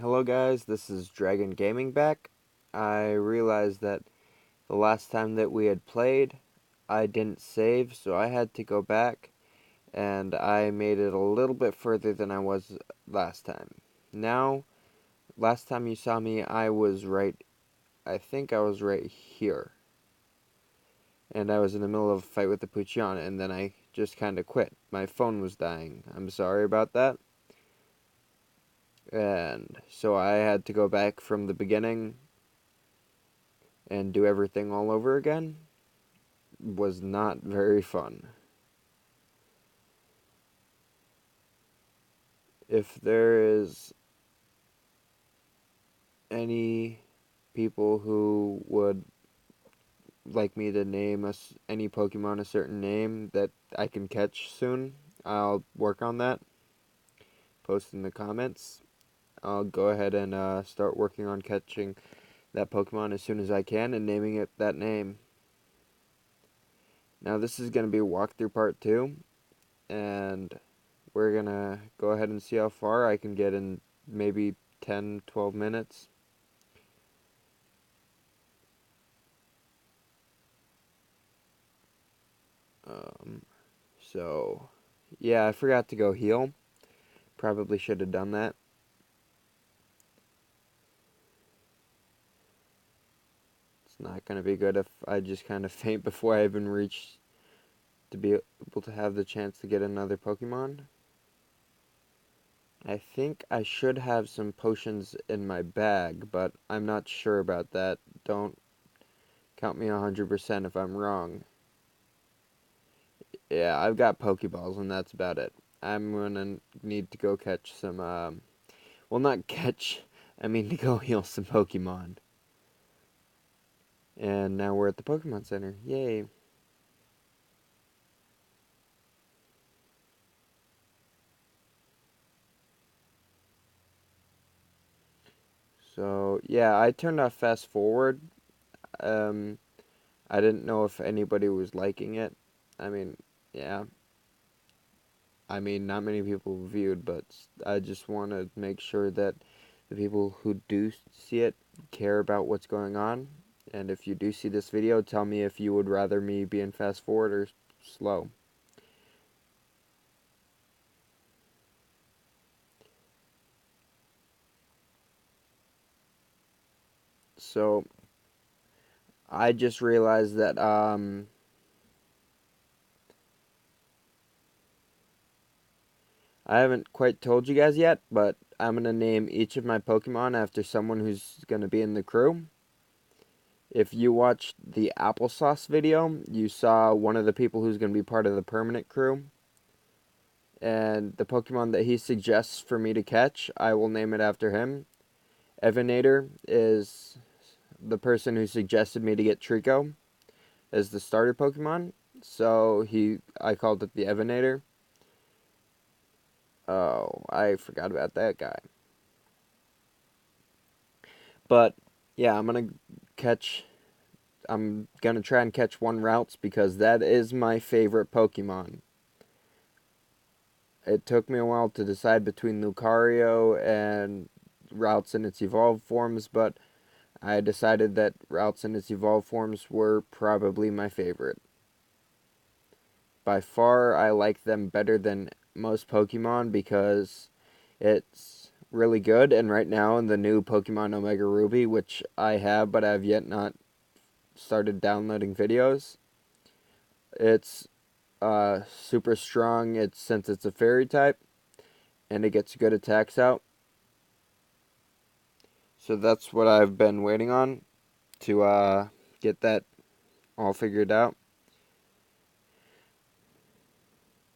Hello guys, this is Dragon Gaming back. I realized that the last time that we had played, I didn't save, so I had to go back, and I made it a little bit further than I was last time. Now, last time you saw me, I think I was right here. And I was in the middle of a fight with the Puchiana, and then I just kind of quit. My phone was dying. I'm sorry about that. And so I had to go back from the beginning and do everything all over again. Was not very fun. If there is any people who would like me to name any Pokemon a certain name that I can catch soon, I'll work on that. Post in the comments. I'll go ahead and start working on catching that Pokemon as soon as I can and naming it that name. Now this is going to be a walkthrough part 2, and we're going to go ahead and see how far I can get in maybe 10-12 minutes. So, yeah, I forgot to go heal. Probably should have done that. It's not going to be good if I just kind of faint before I even reach to be able to have the chance to get another Pokemon. I think I should have some potions in my bag, but I'm not sure about that. Don't count me 100% if I'm wrong. Yeah, I've got Pokeballs, and that's about it. I'm gonna need to go catch some, well, not catch, I mean to go heal some Pokemon. And now we're at the Pokemon Center. Yay. So, yeah, I turned off fast forward. Um, I didn't know if anybody was liking it. I mean, yeah. I mean, not many people viewed, but I just want to make sure that the people who do see it care about what's going on. And if you do see this video, tell me if you would rather me be in fast forward or slow. So, I just realized that, I haven't quite told you guys yet, but I'm going to name each of my Pokemon after someone who's going to be in the crew. If you watched the applesauce video, you saw one of the people who's going to be part of the permanent crew. And the Pokemon that he suggests for me to catch, I will name it after him. Evenator is the person who suggested me to get Trico as the starter Pokemon. So I called it the Evenator. Oh, I forgot about that guy. But yeah, I'm gonna try and catch one Routes because that is my favorite Pokemon. It took me a while to decide between Lucario and Routes in its evolved forms, but I decided that Routes in its evolved forms were probably my favorite. By far, I like them better than most Pokemon because it's really good. And right now, in the new Pokemon Omega Ruby, which I have but I have yet not started downloading videos, it's super strong. Since it's a fairy type, and it gets good attacks out. So that's what I've been waiting on to get that all figured out.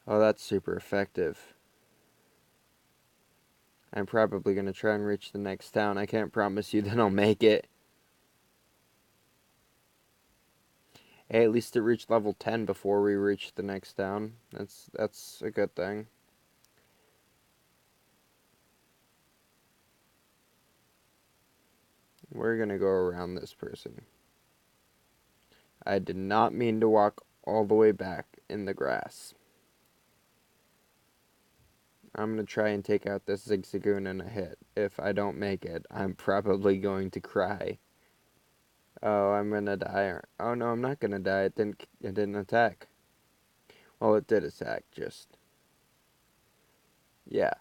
Oh, that's super effective. I'm probably going to try and reach the next town. I can't promise you that I'll make it. Hey, at least it reached level 10 before we reach the next town. That's a good thing. We're going to go around this person. I did not mean to walk all the way back in the grass. I'm going to try and take out this Zigzagoon in a hit. If I don't make it, I'm probably going to cry. Oh, I'm going to die. Oh no, I'm not going to die. It didn't attack. Well, it did attack, just yeah.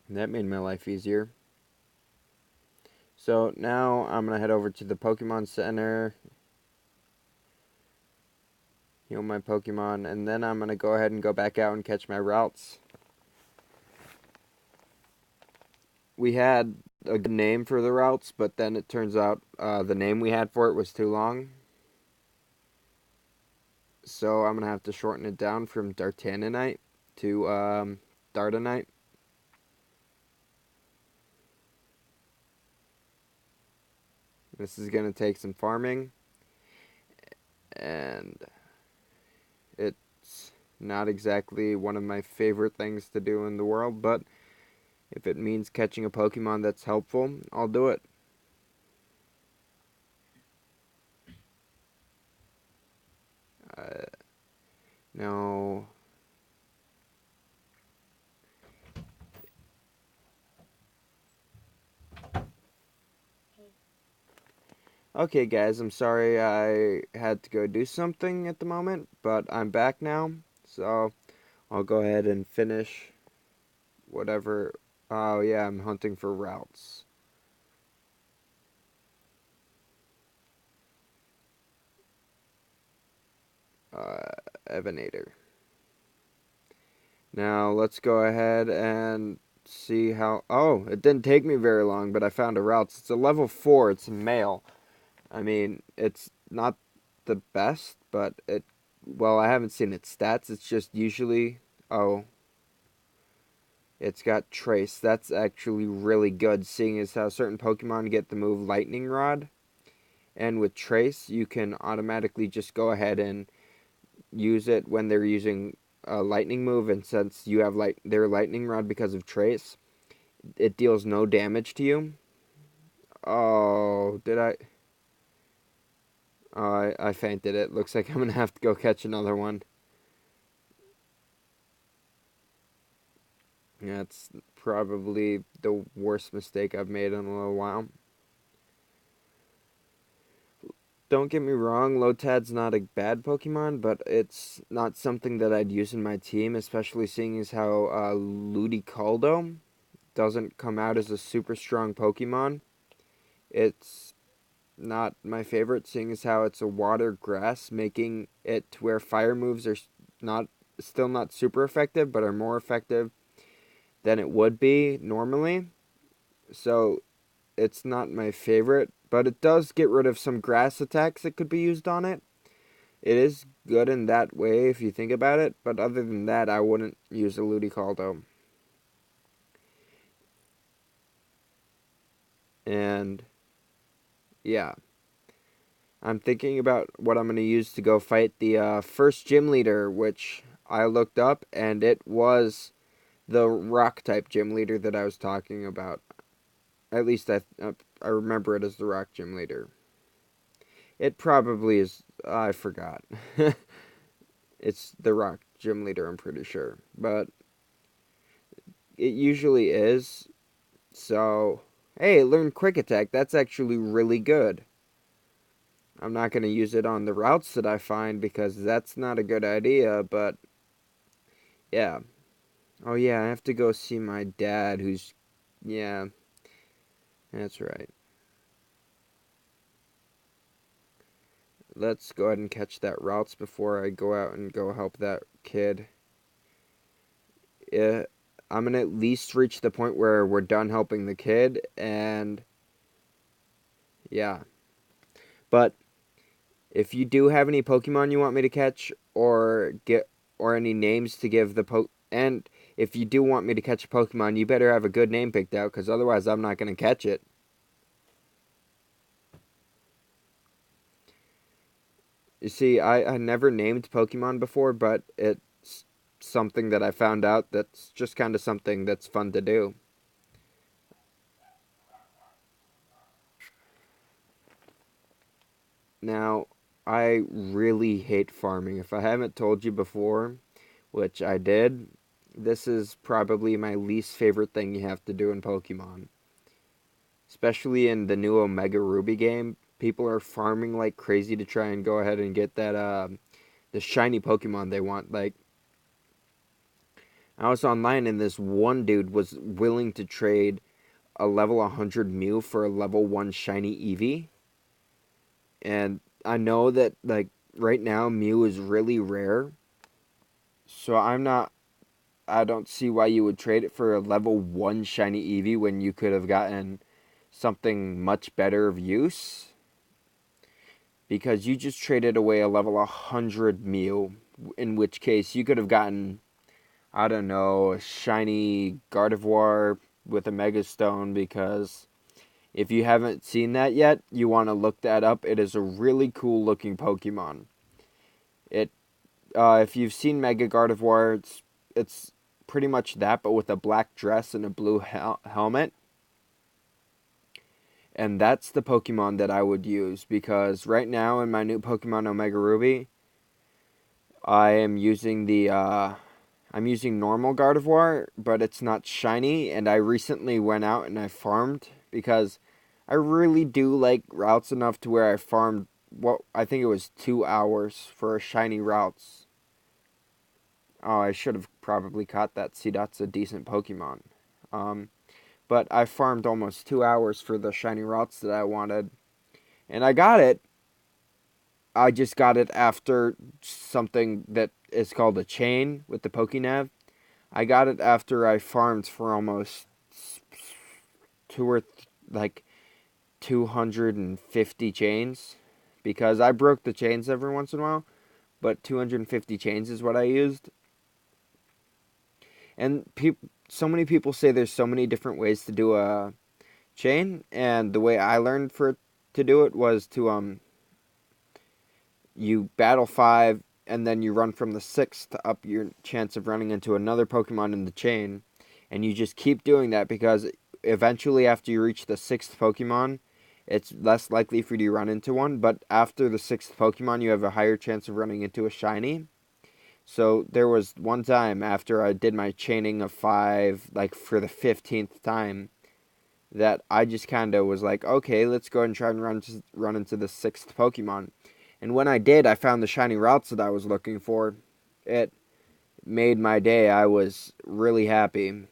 That made my life easier. So now I'm going to head over to the Pokemon Center, heal my Pokemon, and then I'm going to go ahead and go back out and catch my routes. We had a good name for the routes, but then it turns out the name we had for it was too long. So I'm going to have to shorten it down from Dartanonite to Dardanite. This is going to take some farming, and it's not exactly one of my favorite things to do in the world, but if it means catching a Pokemon that's helpful, I'll do it. Uh, no. Okay, guys, I'm sorry I had to go do something at the moment, but I'm back now, so I'll go ahead and finish whatever. Oh, yeah, I'm hunting for routes. Uh, Evenator. Now, let's go ahead and see how. Oh, it didn't take me very long, but I found a route. It's a level 4, it's male. I mean, it's not the best, but it. Well, I haven't seen its stats. It's just usually. Oh, it's got Trace. That's actually really good, seeing as how certain Pokemon get the move Lightning Rod. And with Trace, you can automatically just go ahead and use it when they're using a Lightning move. And since you have their Lightning Rod because of Trace, it deals no damage to you. Oh, did I? Oh, I fainted it. Looks like I'm going to have to go catch another one. Yeah, it's probably the worst mistake I've made in a little while. Don't get me wrong, Lotad's not a bad Pokemon, but it's not something that I'd use in my team, especially seeing as how Ludicaldo doesn't come out as a super strong Pokemon. It's not my favorite, seeing as how it's a water grass, making it to where fire moves are not still not super effective, but are more effective than it would be normally. So it's not my favorite, but it does get rid of some grass attacks that could be used on it. It is good in that way if you think about it, but other than that, I wouldn't use a Ludicaldo. And yeah, I'm thinking about what I'm going to use to go fight the first gym leader, which I looked up, and it was the rock type gym leader that I was talking about. At least I remember it as the rock gym leader. It probably is. I forgot. It's the rock gym leader, I'm pretty sure, but it usually is. So, hey, learn quick attack. That's actually really good. I'm not going to use it on the routes that I find because that's not a good idea, but yeah. Oh, yeah, I have to go see my dad, who's. Yeah, that's right. Let's go ahead and catch that routes before I go out and go help that kid. Yeah, I'm going to at least reach the point where we're done helping the kid, and yeah. But if you do have any Pokemon you want me to catch or any names to give and if you do want me to catch a Pokemon, you better have a good name picked out cuz otherwise I'm not going to catch it. You see, I never named Pokemon before, but it's something that I found out that's just kind of something that's fun to do. Now, I really hate farming. If I haven't told you before, which I did, this is probably my least favorite thing you have to do in Pokemon. Especially in the new Omega Ruby game, people are farming like crazy to try and go ahead and get that the shiny Pokemon they want. Like, I was online and this one dude was willing to trade a level 100 Mew for a level 1 shiny Eevee. And I know that like right now Mew is really rare. So I don't see why you would trade it for a level 1 shiny Eevee when you could have gotten something much better of use. Because you just traded away a level 100 Mew, in which case you could have gotten, I don't know, a shiny Gardevoir with a Mega Stone. Because if you haven't seen that yet, you want to look that up. It is a really cool looking Pokemon. It, if you've seen Mega Gardevoir, it's pretty much that, but with a black dress and a blue helmet. And that's the Pokemon that I would use, because right now in my new Pokemon Omega Ruby, I am using I'm using normal Gardevoir, but it's not shiny. And I recently went out and I farmed because I really do like routes enough to where I farmed what I think it was 2 hours for a shiny routes. Oh, I should have probably caught that. See, that's a decent Pokemon. Um, but I farmed almost 2 hours for the shiny routes that I wanted, and I got it. I just got it after something that is called a chain with the Pokénav. I got it after I farmed for almost like 250 chains, because I broke the chains every once in a while, but 250 chains is what I used. And so many people say there's so many different ways to do a chain, and the way I learned to do it was to you battle 5 and then you run from the 6th to up your chance of running into another Pokemon in the chain. And you just keep doing that, because eventually after you reach the 6th Pokemon, it's less likely for you to run into one. But after the 6th Pokemon, you have a higher chance of running into a shiny. So there was one time after I did my chaining of 5, like for the 15th time, that I just kind of was like, okay, let's go and try and run into the 6th Pokemon. And when I did, I found the shiny routes that I was looking for. It made my day. I was really happy.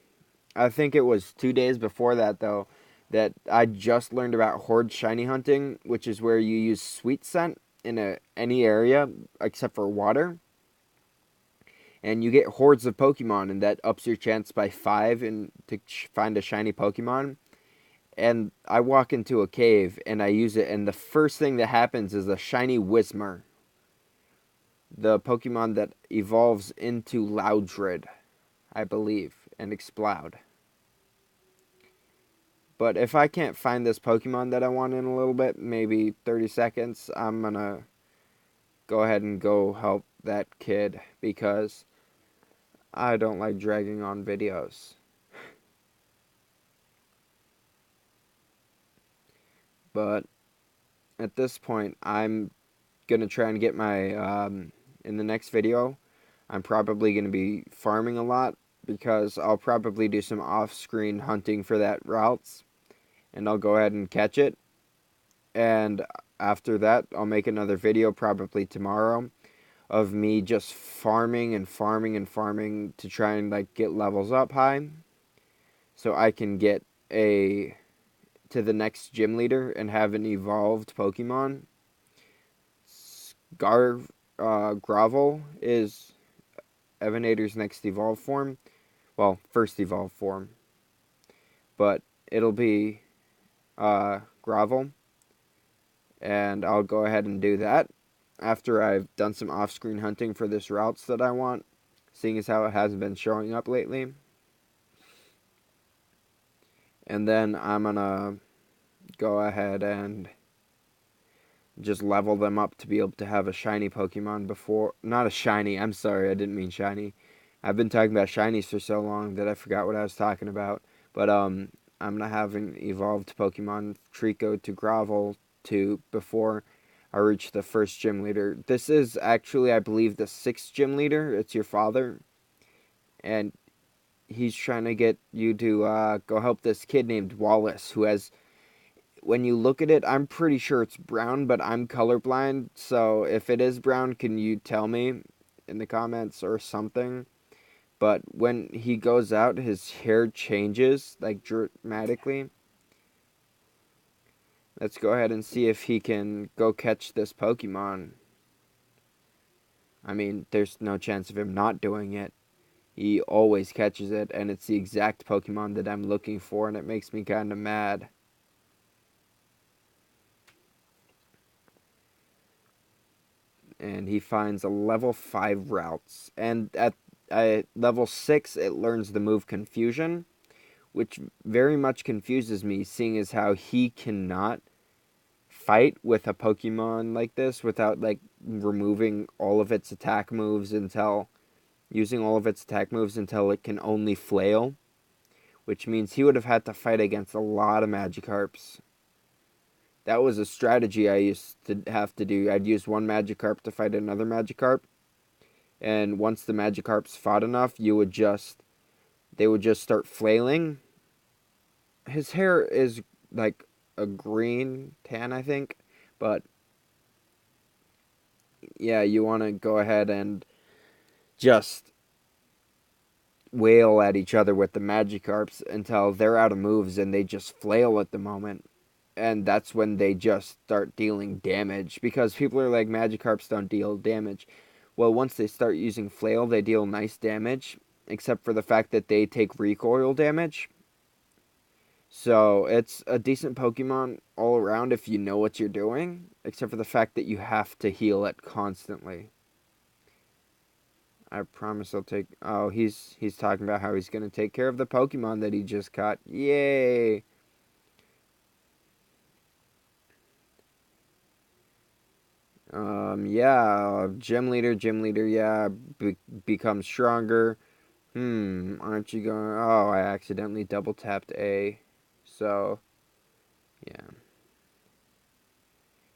I think it was 2 days before that, though, that I just learned about horde shiny hunting, which is where you use sweet scent in any area except for water. And you get hordes of Pokemon, and that ups your chance by 5 and to find a shiny Pokemon. And I walk into a cave and I use it, and the first thing that happens is a shiny Whismur, the Pokemon that evolves into Loudred, I believe, and Exploud. But if I can't find this Pokemon that I want in a little bit, maybe 30 seconds, I'm gonna go ahead and go help that kid, because I don't like dragging on videos. But at this point, I'm gonna try and get my in the next video. I'm probably gonna be farming a lot, because I'll probably do some off-screen hunting for that routes, and I'll go ahead and catch it. And after that, I'll make another video probably tomorrow of me just farming and farming and farming to try and like get levels up high, so I can get to the next gym leader and have an evolved Pokemon. Gravel is Evenator's next evolved form. Well, first evolved form. But it'll be Gravel. And I'll go ahead and do that after I've done some off-screen hunting for this routes that I want, seeing as how it hasn't been showing up lately. And then I'm gonna go ahead and just level them up to be able to have a shiny Pokemon before... Not a shiny, I'm sorry, I didn't mean shiny. I've been talking about shinies for so long that I forgot what I was talking about. But I'm going to have an evolved Pokemon Trico to Gravel to before I reach the first gym leader. This is actually, I believe, the 6th gym leader. It's your father. And he's trying to get you to go help this kid named Wallace, who has, when you look at it, I'm pretty sure it's brown, but I'm colorblind. So if it is brown, can you tell me in the comments or something? But when he goes out, his hair changes like dramatically. Let's go ahead and see if he can go catch this Pokemon. I mean, there's no chance of him not doing it. He always catches it, and it's the exact Pokemon that I'm looking for, and it makes me kind of mad. And he finds a level 5 routes. And at level 6, it learns the move Confusion, which very much confuses me, seeing as how he cannot fight with a Pokemon like this without like removing all of its attack moves until using all of its attack moves until it can only flail, which means he would have had to fight against a lot of Magikarps. That was a strategy I used to have to do. I'd use one Magikarp to fight another Magikarp, and once the Magikarps fought enough, they would just start flailing. His hair is like a green tan, I think, but yeah, you want to go ahead and just wail at each other with the Magikarps until they're out of moves and they just flail at the moment. And that's when they just start dealing damage, because people are like, Magikarps don't deal damage. Well, once they start using flail, they deal nice damage, except for the fact that they take recoil damage. So it's a decent Pokemon all around if you know what you're doing, except for the fact that you have to heal it constantly. I promise I'll take. Oh, he's talking about how he's gonna take care of the Pokemon that he just caught. Yay! Yeah, gym leader. Yeah, becomes stronger. Aren't you going? Oh, I accidentally double tapped A. So yeah,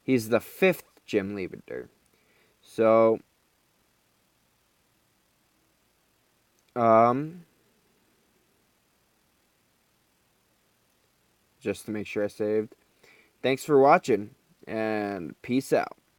he's the 5th gym leader. So um, just to make sure I saved. Thanks for watching, and peace out.